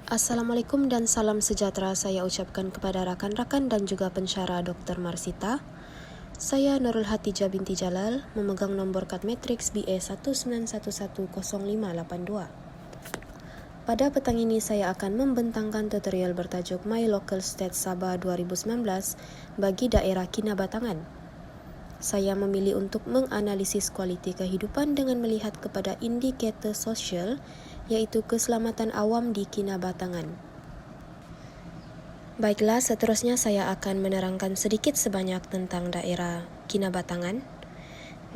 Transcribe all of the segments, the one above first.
Assalamualaikum dan salam sejahtera saya ucapkan kepada rakan-rakan dan juga pensyarah Dr. Marsita. Saya Nurul Hatijah binti Jalal, memegang nombor kad matriks BA19110582. Pada petang ini saya akan membentangkan tutorial bertajuk My Local State Sabah 2019 bagi daerah Kinabatangan. Saya memilih untuk menganalisis kualiti kehidupan dengan melihat kepada indikator sosial, iaitu keselamatan awam di Kinabatangan. Baiklah, seterusnya saya akan menerangkan sedikit sebanyak tentang daerah Kinabatangan.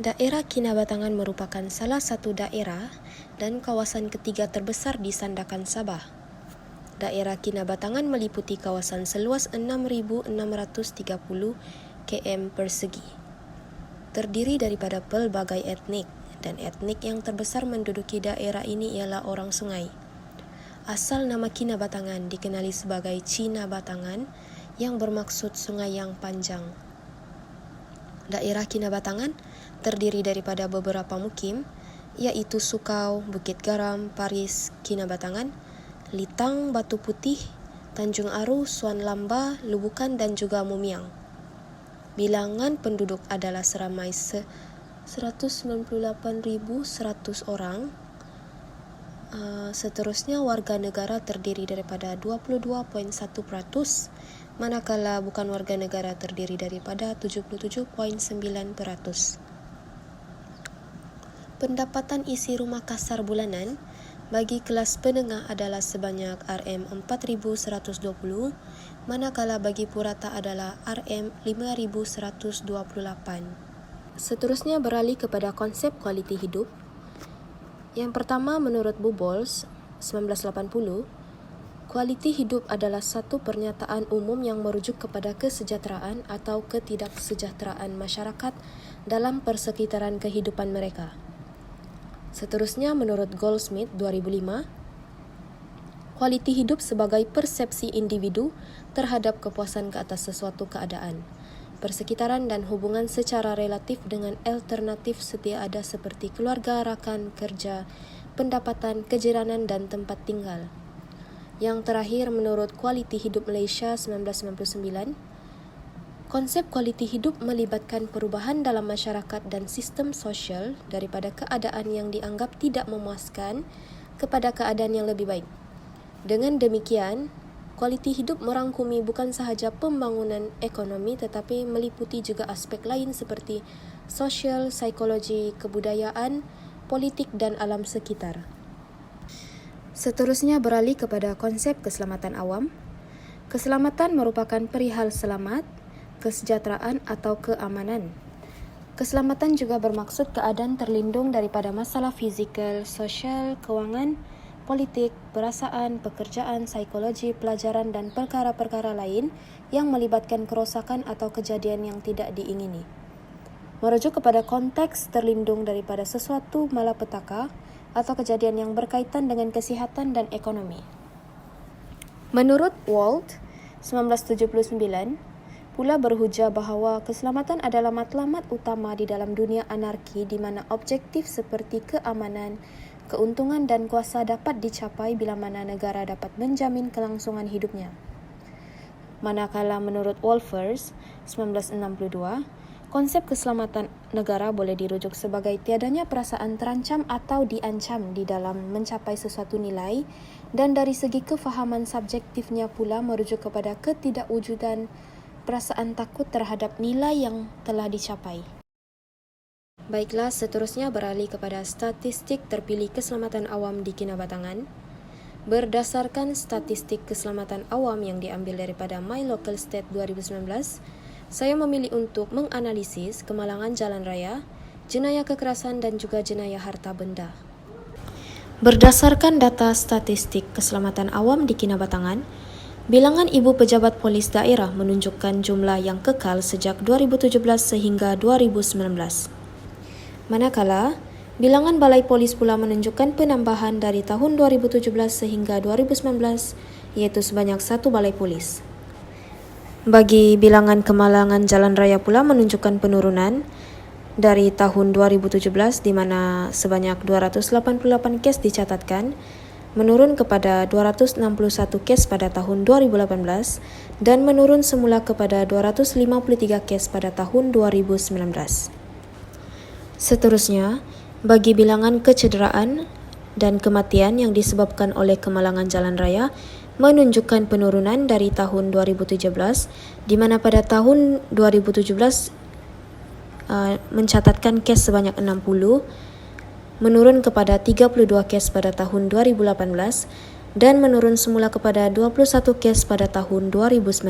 Daerah Kinabatangan merupakan salah satu daerah dan kawasan ketiga terbesar di Sandakan Sabah. Daerah Kinabatangan meliputi kawasan seluas 6,630 km persegi. Terdiri daripada pelbagai etnik, dan etnik yang terbesar menduduki daerah ini ialah orang sungai. Asal nama Kinabatangan dikenali sebagai Cina Batangan yang bermaksud sungai yang panjang. Daerah Kinabatangan terdiri daripada beberapa mukim, iaitu Sukau, Bukit Garam, Paris, Kinabatangan, Litang, Batu Putih, Tanjung Aru, Suan Lamba, Lubukan dan juga Mumiang. Bilangan penduduk adalah seramai 198.100 orang. Seterusnya warga negara terdiri daripada 22.1%, manakala bukan warga negara terdiri daripada 77.9%. Pendapatan isi rumah kasar bulanan bagi kelas penengah adalah sebanyak RM4.120, manakala bagi purata adalah RM5.128. Seterusnya beralih kepada konsep kualiti hidup. Yang pertama, menurut Bubols 1980, kualiti hidup adalah satu pernyataan umum yang merujuk kepada kesejahteraan atau ketidaksejahteraan masyarakat dalam persekitaran kehidupan mereka. Seterusnya, menurut Goldsmith 2005, kualiti hidup sebagai persepsi individu terhadap kepuasan ke atas sesuatu keadaan, persekitaran dan hubungan secara relatif dengan alternatif setia ada seperti keluarga, rakan, kerja, pendapatan, kejiranan dan tempat tinggal. Yang terakhir, menurut Kualiti Hidup Malaysia 1999, konsep kualiti hidup melibatkan perubahan dalam masyarakat dan sistem sosial daripada keadaan yang dianggap tidak memuaskan kepada keadaan yang lebih baik. Dengan demikian, kualiti hidup merangkumi bukan sahaja pembangunan ekonomi tetapi meliputi juga aspek lain seperti sosial, psikologi, kebudayaan, politik dan alam sekitar. Seterusnya beralih kepada konsep keselamatan awam. Keselamatan merupakan perihal selamat, kesejahteraan atau keamanan. Keselamatan juga bermaksud keadaan terlindung daripada masalah fizikal, sosial, kewangan, politik, perasaan, pekerjaan, psikologi, pelajaran dan perkara-perkara lain yang melibatkan kerosakan atau kejadian yang tidak diingini. Merujuk kepada konteks terlindung daripada sesuatu malapetaka atau kejadian yang berkaitan dengan kesihatan dan ekonomi. Menurut Walt 1979, pula berhujah bahawa keselamatan adalah matlamat utama di dalam dunia anarki di mana objektif seperti keamanan, keuntungan dan kuasa dapat dicapai bila mana negara dapat menjamin kelangsungan hidupnya. Manakala menurut Wolfers 1962, konsep keselamatan negara boleh dirujuk sebagai tiadanya perasaan terancam atau diancam di dalam mencapai sesuatu nilai, dan dari segi kefahaman subjektifnya pula merujuk kepada ketidakwujudan perasaan takut terhadap nilai yang telah dicapai. Baiklah, seterusnya beralih kepada statistik terpilih keselamatan awam di Kinabatangan. Berdasarkan statistik keselamatan awam yang diambil daripada My Local State 2019, saya memilih untuk menganalisis kemalangan jalan raya, jenayah kekerasan dan juga jenayah harta benda. Berdasarkan data statistik keselamatan awam di Kinabatangan, bilangan ibu pejabat polis daerah menunjukkan jumlah yang kekal sejak 2017 sehingga 2019. Manakala, bilangan balai polis pula menunjukkan penambahan dari tahun 2017 sehingga 2019, iaitu sebanyak 1 balai polis. Bagi bilangan kemalangan jalan raya pula menunjukkan penurunan dari tahun 2017 di mana sebanyak 288 kes dicatatkan, menurun kepada 261 kes pada tahun 2018 dan menurun semula kepada 253 kes pada tahun 2019. Seterusnya, bagi bilangan kecederaan dan kematian yang disebabkan oleh kemalangan jalan raya menunjukkan penurunan dari tahun 2017, di mana pada tahun 2017 mencatatkan kes sebanyak 60, menurun kepada 32 kes pada tahun 2018 dan menurun semula kepada 21 kes pada tahun 2019.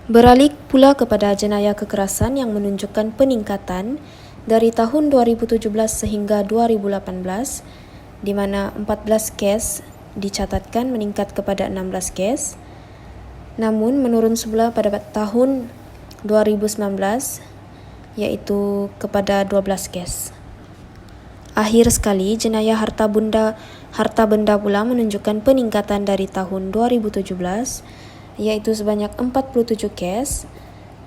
Beralih pula kepada jenayah kekerasan yang menunjukkan peningkatan dari tahun 2017 sehingga 2018, di mana 14 kes dicatatkan meningkat kepada 16 kes, namun menurun semula pada tahun 2019 iaitu kepada 12 kes. Akhir sekali, jenayah harta benda pula menunjukkan peningkatan dari tahun 2017 iaitu sebanyak 47 kes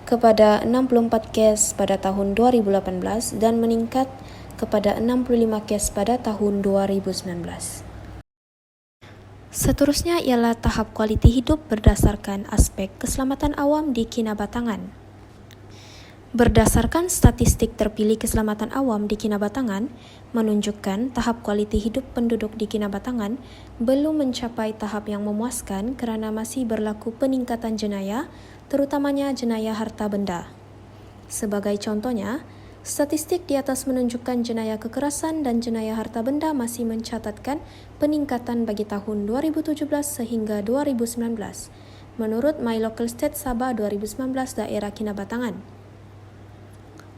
kepada 64 kes pada tahun 2018 dan meningkat kepada 65 kes pada tahun 2019. Seterusnya ialah tahap kualiti hidup berdasarkan aspek keselamatan awam di Kinabatangan. Berdasarkan statistik terpilih keselamatan awam di Kinabatangan menunjukkan tahap kualiti hidup penduduk di Kinabatangan belum mencapai tahap yang memuaskan kerana masih berlaku peningkatan jenayah, terutamanya jenayah harta benda. Sebagai contohnya, statistik di atas menunjukkan jenayah kekerasan dan jenayah harta benda masih mencatatkan peningkatan bagi tahun 2017 sehingga 2019 menurut My Local State Sabah 2019 daerah Kinabatangan.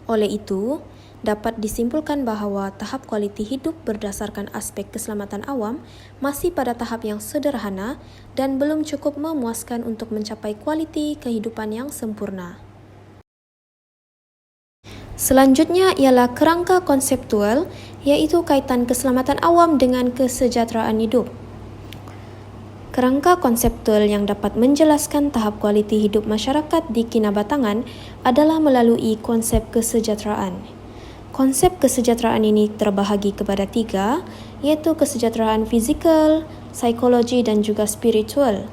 Oleh itu, dapat disimpulkan bahawa tahap kualiti hidup berdasarkan aspek keselamatan awam masih pada tahap yang sederhana dan belum cukup memuaskan untuk mencapai kualiti kehidupan yang sempurna. Selanjutnya ialah kerangka konseptual, iaitu kaitan keselamatan awam dengan kesejahteraan hidup. Kerangka konseptual yang dapat menjelaskan tahap kualiti hidup masyarakat di Kinabatangan adalah melalui konsep kesejahteraan. Konsep kesejahteraan ini terbahagi kepada 3, iaitu kesejahteraan fizikal, psikologi dan juga spiritual.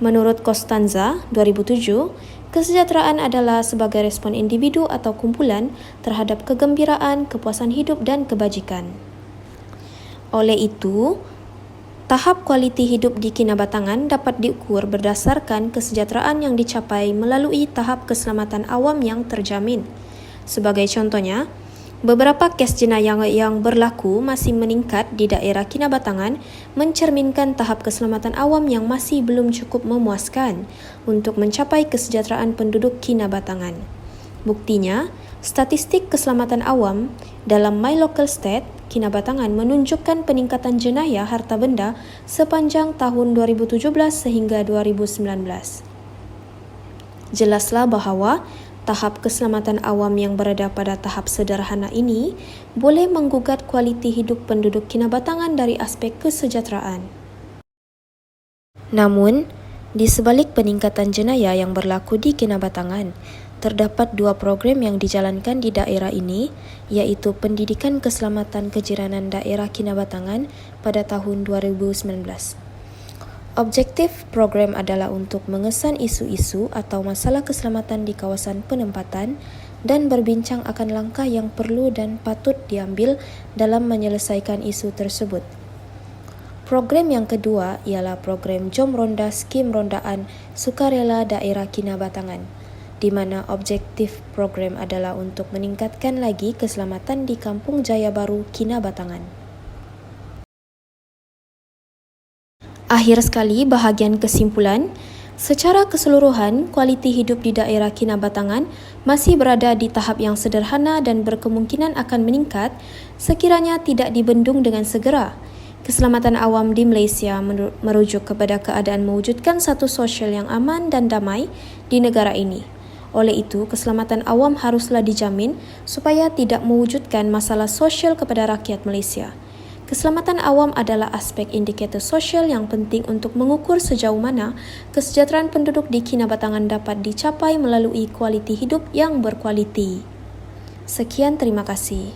Menurut Costanza 2007, kesejahteraan adalah sebagai respon individu atau kumpulan terhadap kegembiraan, kepuasan hidup dan kebajikan. Oleh itu, tahap kualiti hidup di Kinabatangan dapat diukur berdasarkan kesejahteraan yang dicapai melalui tahap keselamatan awam yang terjamin. Sebagai contohnya, beberapa kes jenayah yang berlaku masih meningkat di daerah Kinabatangan mencerminkan tahap keselamatan awam yang masih belum cukup memuaskan untuk mencapai kesejahteraan penduduk Kinabatangan. Buktinya, statistik keselamatan awam dalam My Local State Kinabatangan menunjukkan peningkatan jenayah harta benda sepanjang tahun 2017 sehingga 2019. Jelaslah bahawa tahap keselamatan awam yang berada pada tahap sederhana ini boleh menggugat kualiti hidup penduduk Kinabatangan dari aspek kesejahteraan. Namun, di sebalik peningkatan jenayah yang berlaku di Kinabatangan, terdapat 2 program yang dijalankan di daerah ini, iaitu Pendidikan Keselamatan Kejiranan Daerah Kinabatangan pada tahun 2019. Objektif program adalah untuk mengesan isu-isu atau masalah keselamatan di kawasan penempatan dan berbincang akan langkah yang perlu dan patut diambil dalam menyelesaikan isu tersebut. Program yang kedua ialah program Jom Ronda Skim Rondaan Sukarela Daerah Kinabatangan, di mana objektif program adalah untuk meningkatkan lagi keselamatan di Kampung Jaya Baru, Kinabatangan. Akhir sekali, bahagian kesimpulan, secara keseluruhan, kualiti hidup di daerah Kinabatangan masih berada di tahap yang sederhana dan berkemungkinan akan meningkat sekiranya tidak dibendung dengan segera. Keselamatan awam di Malaysia merujuk kepada keadaan mewujudkan satu sosial yang aman dan damai di negara ini. Oleh itu, keselamatan awam haruslah dijamin supaya tidak mewujudkan masalah sosial kepada rakyat Malaysia. Keselamatan awam adalah aspek indikator sosial yang penting untuk mengukur sejauh mana kesejahteraan penduduk di Kinabatangan dapat dicapai melalui kualiti hidup yang berkualiti. Sekian, terima kasih.